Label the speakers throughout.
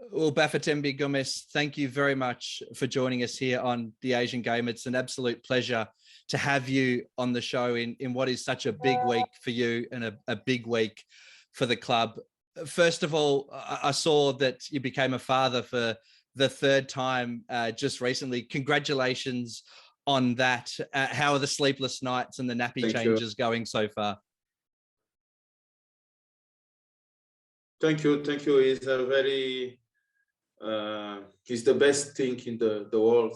Speaker 1: Well, Bafetimbi Gomis, thank you very much for joining us here on The Asian Game. It's an absolute pleasure to have you on the show in what is such a big week for you and a big week for the club. First of all, I saw that you became a father for the third time just recently. Congratulations on that. How are the sleepless nights and the nappy changes going so far?
Speaker 2: Thank you. It's a very, it's the best thing in the world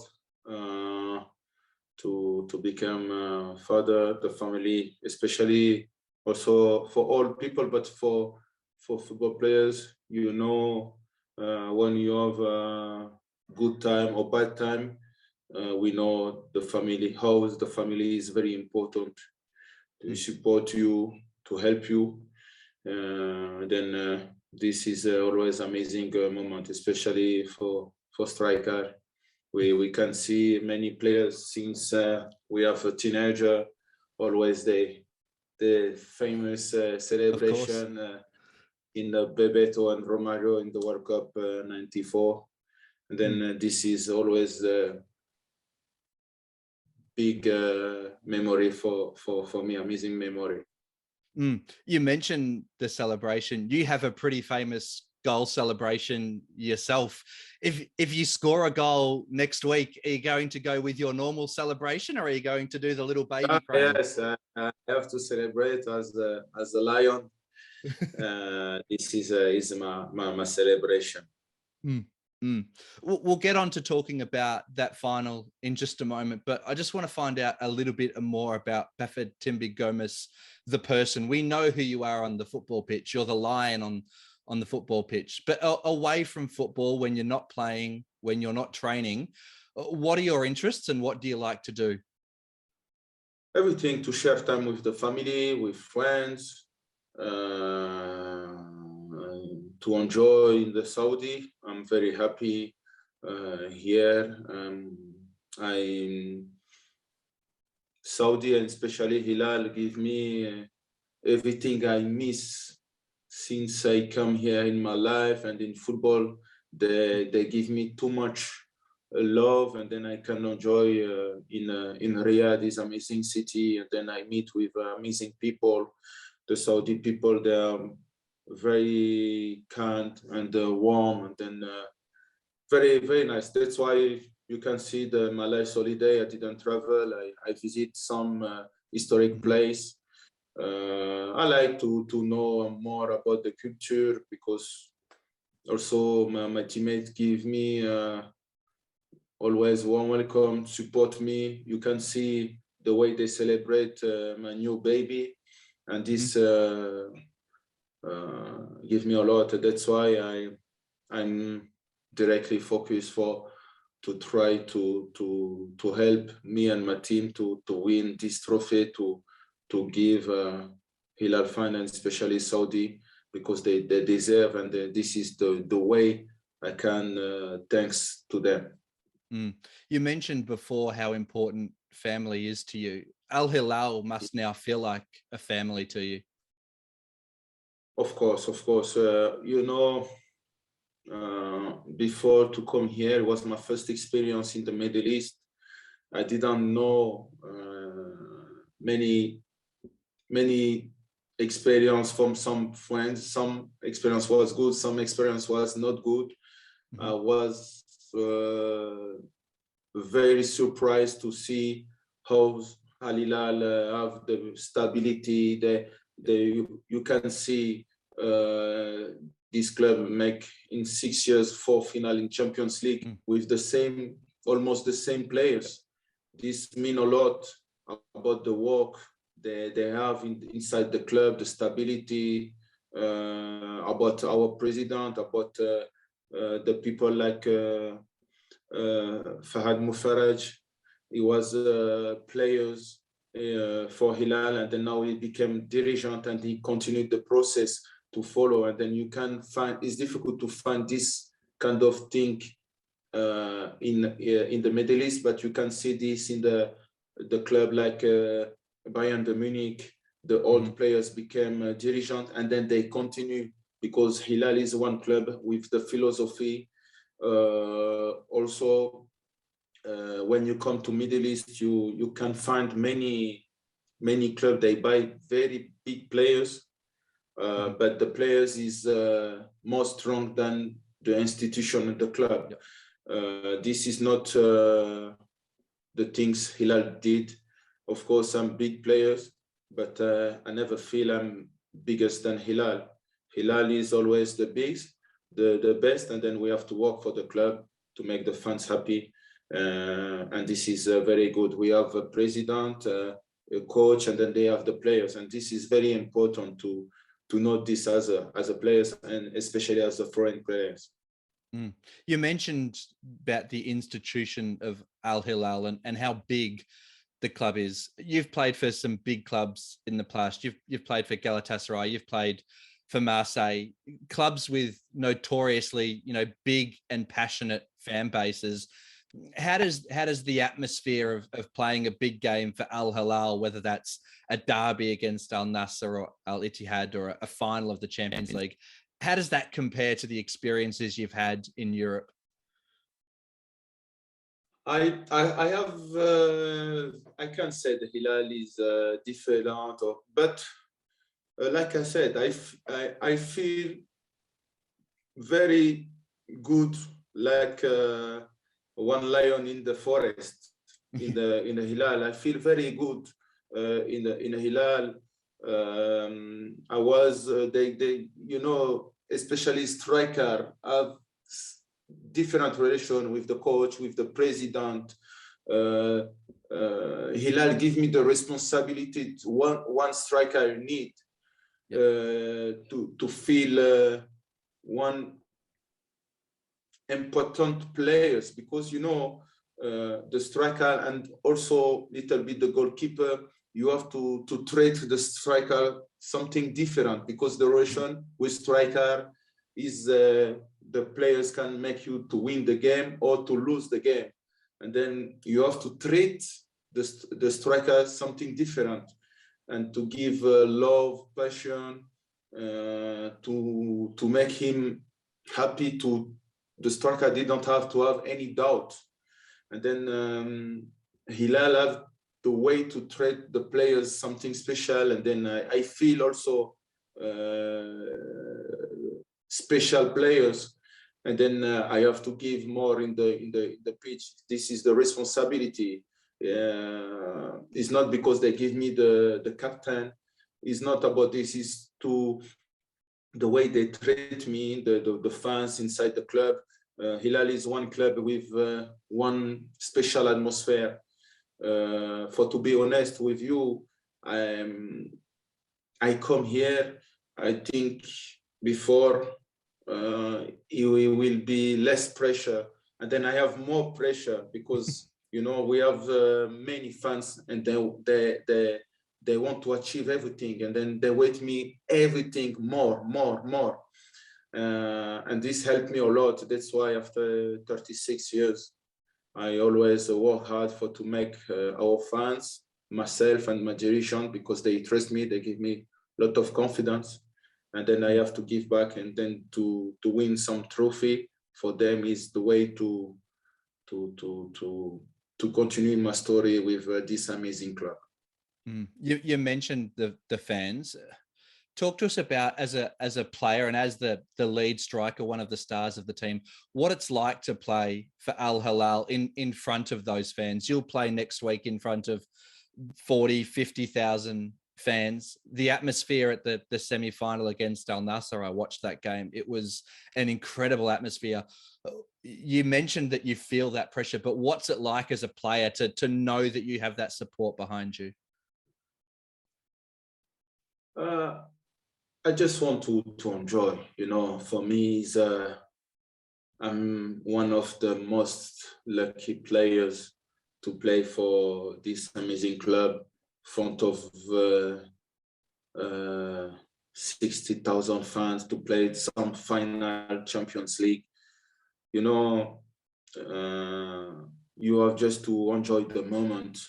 Speaker 2: to become father, the family, especially also for all people, but for football players. You know, when you have a good time or bad time, we know the family. How the family is very important to support you, to help you. Then this is always amazing moment, especially for striker. We can see many players since we have a teenager, always the famous celebration in the Bebeto and Romario in the World Cup '94. And then this is always a big memory for me, amazing memory.
Speaker 1: You mentioned the celebration. You have a pretty famous goal celebration yourself. If you score a goal next week, are you going to go with your normal celebration, or are you going to do the little baby crying?
Speaker 2: Yes, I have to celebrate as a lion. This is my celebration.
Speaker 1: We'll get on to talking about that final in just a moment, but I just want to find out a little bit more about Bafetimbi Gomis, the person. We know who you are on the football pitch. You're the lion on the football pitch, but away from football, when you're not playing, when you're not training, what are your interests and what do you like to do?
Speaker 2: Everything, to share time with the family, with friends, to enjoy in the Saudi. I'm very happy here. Saudi and especially Hilal give me everything I miss since I come here in my life and in football. They give me too much love, and then I can enjoy in Riyadh, this amazing city, and then I meet with amazing people. The Saudi people, they are very kind and warm, and then very, very nice. That's why you can see my life holiday. I didn't travel. I visit some historic place. I like to know more about the culture, because also my teammates give me always warm welcome, support me. You can see the way they celebrate my new baby, and this gives me a lot. That's why I'm directly focused to try to help me and my team to win this trophy, to give Hilal fan, and especially Saudi, because they deserve, and this is the way I can thanks to them.
Speaker 1: You mentioned before how important family is to you. Al-Hilal must now feel like a family to you.
Speaker 2: Of course. You know, before to come here, it was my first experience in the Middle East. I didn't know many experience from some friends. Some experience was good, some experience was not good. I was very surprised to see how Al-Hilal have the stability. You can see this club make in 6 years 4 final in Champions League with almost the same players. This means a lot about the work they have inside the club, the stability, about our president, about the people like Fahad Mufaraj. He was players for Hilal, and then now he became dirigent, and he continued the process to follow. And then you can find, it's difficult to find this kind of thing in the Middle East, but you can see this in the club like Bayern de Munich. The old players became dirigent, and then they continue because Hilal is one club with the philosophy. Also, when you come to Middle East, you can find many clubs. They buy very big players, but the players is more strong than the institution and the club. This is not the things Hilal did. Of course, I'm big players, but I never feel I'm biggest than Hilal. Hilal is always the biggest, the best, and then we have to work for the club to make the fans happy. And this is very good. We have a president, a coach, and then they have the players. And this is very important to note this as a players, and especially as the foreign players.
Speaker 1: You mentioned about the institution of Al-Hilal and how big the club is. You've played for some big clubs in the past. You've played for Galatasaray. You've played for Marseille, clubs with notoriously, big and passionate fan bases. How does the atmosphere of playing a big game for Al-Hilal, whether that's a derby against Al Nassr or Al Ittihad or a final of the Champions League, how does that compare to the experiences you've had in Europe?
Speaker 2: I can't say the Hilal is different, but like I said, I feel very good, like one lion in the forest in the Hilal. I feel very good in the Hilal. I was they especially striker have different relation with the coach, with the president. Hilal give me the responsibility to one striker need to feel one important players, because the striker and also little bit the goalkeeper, you have to treat the striker something different, because the relation with striker is the players can make you to win the game or to lose the game, and then you have to treat the striker something different, and to give love, passion, to make him happy. To the striker didn't have to have any doubt, and then Hilal have the way to treat the players something special, and then I feel also special players, and then I have to give more in the pitch. This is the responsibility. It's not because they give me the captain. It's not about this. It's to the way they treat me, the fans inside the club. Hilal is one club with one special atmosphere. To be honest with you, I come here, I think before it will be less pressure, and then I have more pressure, because we have many fans, and they want to achieve everything, and then they wait me everything more, and this helped me a lot. That's why after 36 years, I always work hard to make our fans, myself and my generation, because they trust me, they give me a lot of confidence, and then I have to give back, and then to win some trophy for them is the way to continue my story with this amazing club.
Speaker 1: You mentioned the fans. Talk to us about, as a player and as the lead striker, one of the stars of the team, what it's like to play for Al-Hilal in front of those fans. You'll play next week in front of 40, 50,000 fans. The atmosphere at the semi-final against Al Nassr, I watched that game. It was an incredible atmosphere. You mentioned that you feel that pressure, but what's it like as a player to know that you have that support behind you?
Speaker 2: I just want to enjoy. For me, I'm one of the most lucky players to play for this amazing club in front of 60,000 fans, to play some final Champions League. You have just to enjoy the moment,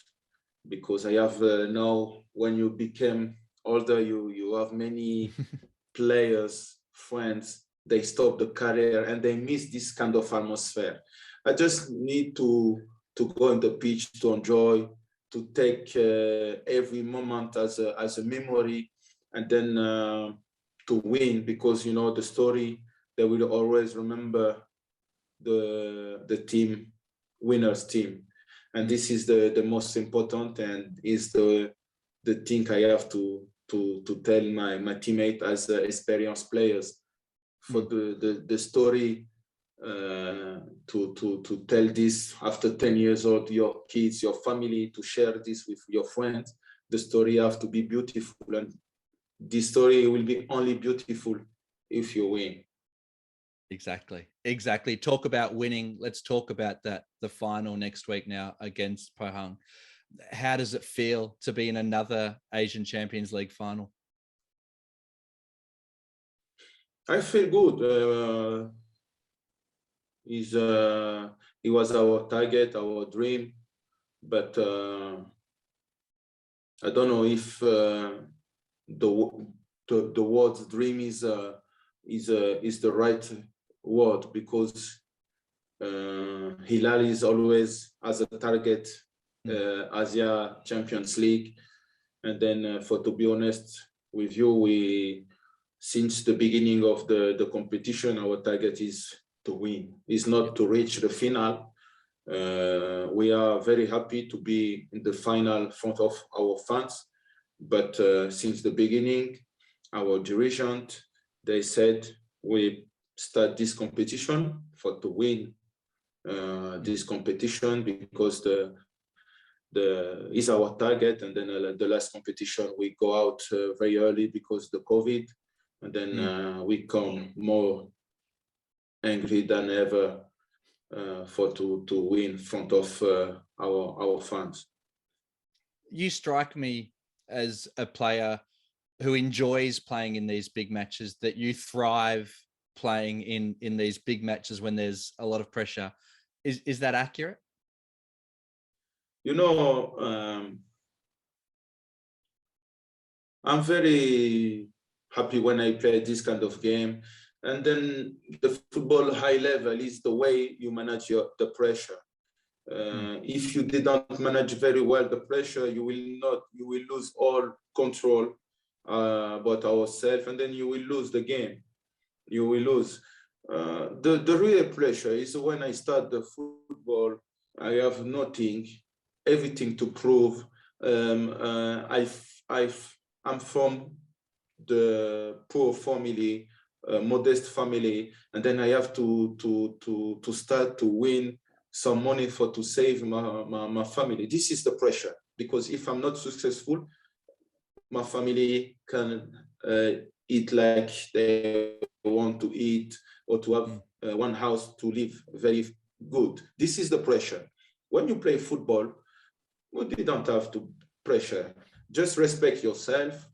Speaker 2: because I have now, when you become older, you have many players friends, they stop the career and they miss this kind of atmosphere. I just need to go on the pitch, to enjoy, to take every moment as a memory, and then to win, because you know the story, they will always remember the team, winners team, and this is the most important, and is the thing I have to tell my teammate as experienced players, for the story, to tell this after 10 years old, your kids, your family, to share this with your friends. The story have to be beautiful, and this story will be only beautiful if you win.
Speaker 1: Exactly. Talk about winning. Let's talk about that, the final next week now against Pohang. How does it feel to be in another Asian Champions League final?
Speaker 2: I feel good. It was our target, our dream, but I don't know if the word dream is the right word, because Hilal is always as a target Asia Champions League, and then to be honest with you, we, since the beginning of the competition, our target is to win, is not to reach the final. We are very happy to be in the final front of our fans, but since the beginning, our dirigent, they said we start this competition to win this competition, because the is our target, and then the last competition we go out very early because the COVID, and then we come more angry than ever to win in front of our fans.
Speaker 1: You strike me as a player who enjoys playing in these big matches, that you thrive playing in these big matches when there's a lot of pressure. Is that accurate?
Speaker 2: You know, I'm very happy when I play this kind of game. And then the football high level is the way you manage the pressure. If you didn't manage very well the pressure, you will lose all control about ourselves, and then you will lose the game. You will lose. The real pressure is when I start the football, I have nothing, everything to prove. I'm from the poor family, modest family, and then I have to start to win some money to save my family. This is the pressure, because if I'm not successful, my family can eat like they want to eat, or to have one house to live very good. This is the pressure. When you play football, you don't have to pressure. Just respect yourself,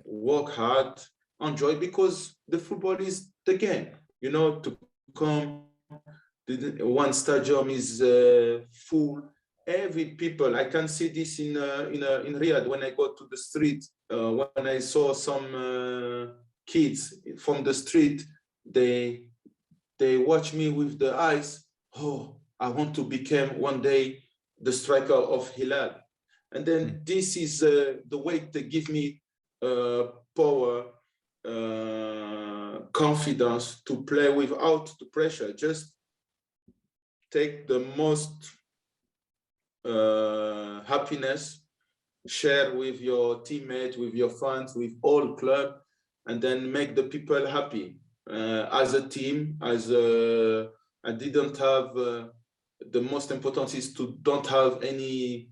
Speaker 2: work hard, enjoy, because the football is the game. You know, to come, one stadium is full. Every people, I can see this in Riyadh when I go to the street. When I saw some kids from the street, they watch me with the eyes. Oh, I want to become one day the striker of Hilal. And then this is the way they give me power, confidence to play without the pressure. Just take the most happiness, share with your teammates, with your fans, with all club, and then make the people happy. As a team, I didn't have, the most important is to don't have any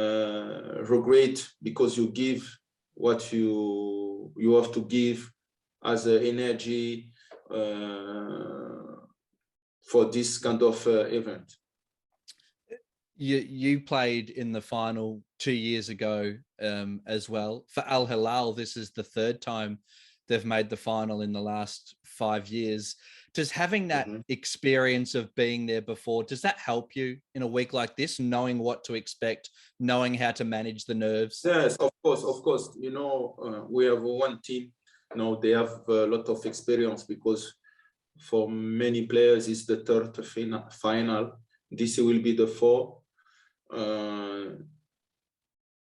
Speaker 2: regret, because you give what you have to give as energy for this kind of event.
Speaker 1: You played in the final 2 years ago as well. For Al-Hilal, this is the third time they've made the final in the last 5 years. Does having that experience of being there before, does that help you in a week like this, knowing what to expect, knowing how to manage the nerves?
Speaker 2: Yes, of course. You know, we have one team. No, they have a lot of experience because for many players it's the third final. This will be the fourth.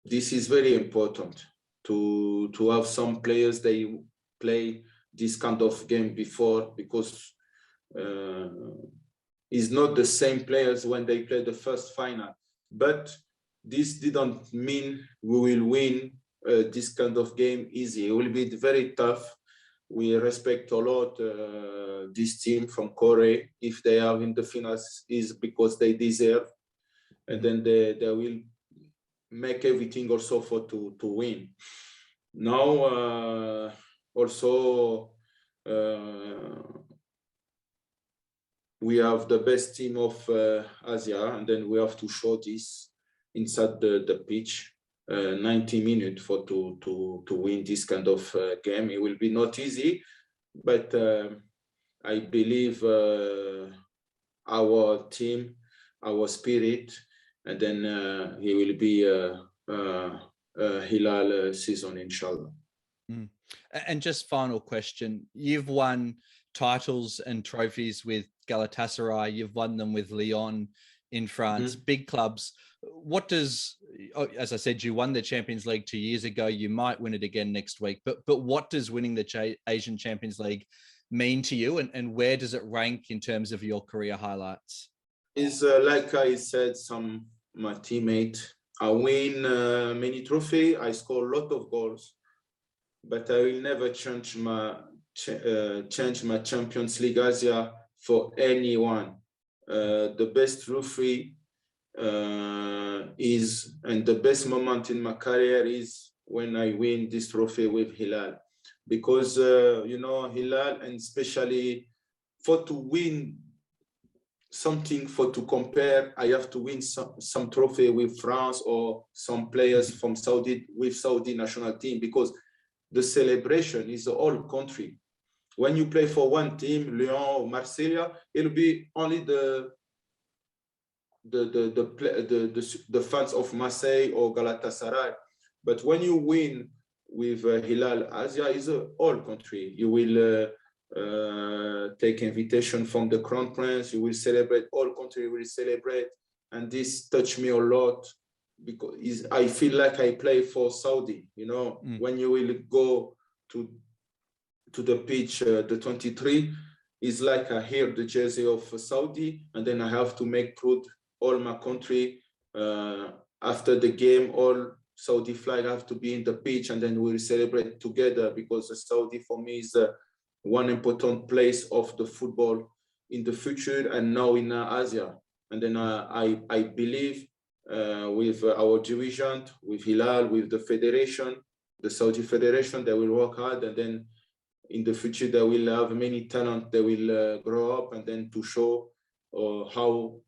Speaker 2: This is very important to have some players they play this kind of game before, because it's not the same players when they play the first final. But this didn't mean we will win this kind of game easy. It will be very tough. We respect a lot this team from Korea. If they are in the finals, is because they deserve, and then they will make everything also for to win. Now also we have the best team of Asia, and then we have to show this inside the pitch. 90 minutes for to win this kind of game. It will be not easy, but I believe our team, our spirit, and then it will be a Hilal season, inshallah.
Speaker 1: And just final question: you've won titles and trophies with Galatasaray. You've won them with Lyon in France, big clubs. What does, as I said, you won the Champions League 2 years ago. You might win it again next week. But what does winning the Asian Champions League mean to you, and where does it rank in terms of your career highlights?
Speaker 2: Is like I said, my teammate. I win many trophies. I score a lot of goals, but I will never change my Champions League Asia for anyone. The best trophy is, and the best moment in my career is when I win this trophy with Hilal, because you know, Hilal, and especially for to win something, for to compare, I have to win some trophy with France or some players from Saudi, with Saudi national team, because the celebration is the whole country. When you play for one team, Lyon or Marseille, it'll be only the fans of Marseille or Galatasaray. But when you win with Hilal, Asia is a whole country. You will take invitation from the Crown Prince. You will celebrate, all country will celebrate, and this touched me a lot, because I feel like I play for Saudi. You know, when you will go to the pitch, the 23, is like I hear the jersey of Saudi, and then I have to make proud all my country. After the game, all Saudi flag have to be in the pitch, and then we'll celebrate together, because Saudi for me is one important place of the football in the future and now in Asia. And then I believe with our division, with Hilal, with the federation, the Saudi federation, they will work hard, and then in the future they will have many talent. They will grow up, and then to show how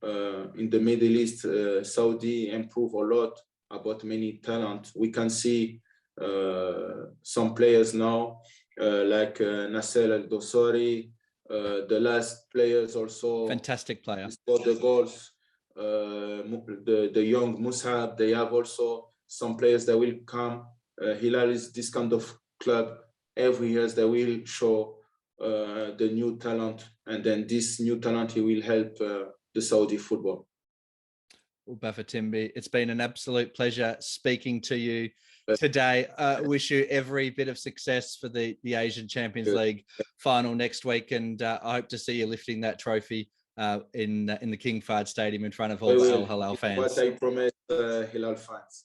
Speaker 2: in the Middle East, Saudi improve a lot about many talent. We can see some players now, like Nasser Al-Dosari, the last players also.
Speaker 1: Fantastic player.
Speaker 2: Scored the goals. The young Musab, they have also some players that will come. Hilal is this kind of club. Every year they will show the new talent, and then this new talent, he will help the Saudi football.
Speaker 1: Well, Bafetimbi, it's been an absolute pleasure speaking to you today. Wish you every bit of success for the Asian Champions League final next week, and I hope to see you lifting that trophy in the King Fahd Stadium in front of all the Al-Hilal fans.
Speaker 2: What I promised Hilal fans.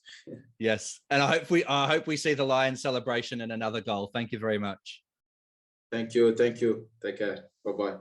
Speaker 1: Yes, and I hope we see the Lions celebration and another goal. Thank you very much.
Speaker 2: Thank you. Take care. Bye-bye.